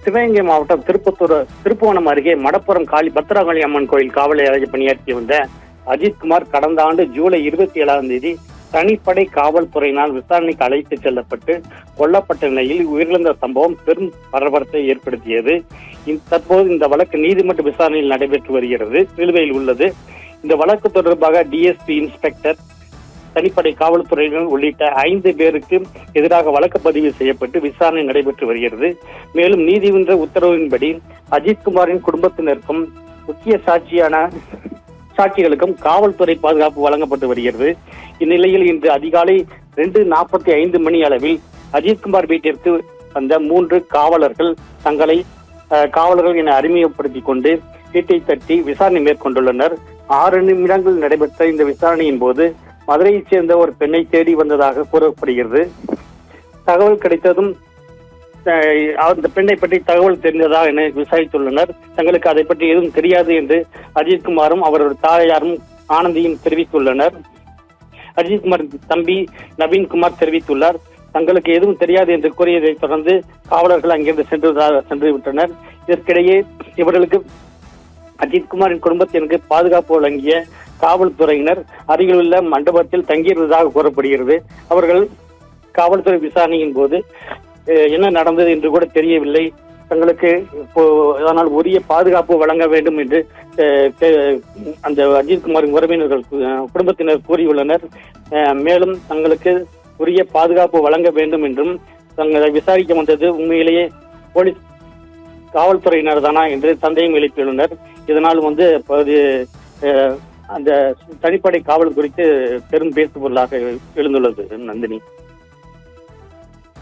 சிவகங்கை மாவட்டம் திருப்புவனம் அருகே மடப்புறம் பத்திரகாளி அம்மன் கோயில் காவலராக பணியாற்றி வந்த அஜித்குமார் கடந்த ஆண்டு ஜூலை 27 தனிப்படை காவல்துறையினால் விசாரணைக்கு அழைத்து செல்லப்பட்டு கொல்லப்பட்ட நிலையில் உயிரிழந்த சம்பவம் பெரும் பரபரப்பை ஏற்படுத்தியது. தற்போது இந்த வழக்கு நீதிமன்ற விசாரணையில் நடைபெற்று வருகிறது, நிலுவையில் உள்ளது. இந்த வழக்கு தொடர்பாக டிஎஸ்பி, இன்ஸ்பெக்டர், தனிப்படை காவல்துறையினர் உள்ளிட்ட 5 பேருக்கு எதிராக வழக்கு பதிவு செய்யப்பட்டு விசாரணை நடைபெற்று வருகிறது. மேலும் நீதிமன்ற உத்தரவின்படி அஜித்குமாரின் குடும்பத்தினருக்கும் முக்கிய சாட்சிகளுக்கும் காவல்துறை பாதுகாப்பு வழங்கப்பட்டு வருகிறது. இந்நிலையில் இன்று அதிகாலை 2:45 மணி அளவில் அஜித்குமார் வீட்டிற்கு வந்த 3 காவலர்கள் தங்களை காவலர்கள் என அறிமுகப்படுத்திக் கொண்டு வீட்டை தட்டி விசாரணை மேற்கொண்டுள்ளனர். 6 நிமிடங்கள் நடைபெற்ற இந்த விசாரணையின் போது மதுரையைச் சேர்ந்த ஒரு பெண்ணை தேடி வந்ததாக கூறப்படுகிறது. தகவல் கிடைத்ததும் அந்த பெண்ணை பற்றி தகவல் தெரிந்ததா என விசாரித்துள்ளனர். தங்களுக்கு அதை பற்றி எதுவும் தெரியாது என்று அஜித்குமாரும் அவரது தாயாரும் ஆனந்தியும் தெரிவித்துள்ளனர். அஜித்குமார் தம்பி நவீன்குமார் தெரிவித்துள்ளார். தங்களுக்கு எதுவும் தெரியாது என்று கூறியதை தொடர்ந்து காவலர்கள் அங்கிருந்து சென்று விட்டனர். இதற்கிடையே இவர்களுக்கு அஜித்குமாரின் குடும்பத்தினருக்கு பாதுகாப்பு வழங்கிய காவல்துறையினர் அருகில் உள்ள மண்டபத்தில் தங்கியிருந்ததாக கூறப்படுகிறது. அவர்கள் காவல்துறை விசாரணையின் போது என்ன நடந்தது என்று கூட தெரியவில்லை. தங்களுக்கு அதனால் உரிய பாதுகாப்பு வழங்க வேண்டும் என்று அந்த அஜித்குமாரின் உறவினர்கள் குடும்பத்தினர் கூறியுள்ளனர். மேலும் தங்களுக்கு உரிய பாதுகாப்பு வழங்க வேண்டும் என்றும் தங்களை விசாரிக்க வந்தது உண்மையிலேயே போலீஸ் காவல்துறையினர் தானா என்று சந்தேகம் எழுப்பியுள்ளனர். இதனால் அந்த தனிப்படை காவல் குறித்து பெரும் பேசுபொருளாக எழுந்துள்ளது. நந்தினி.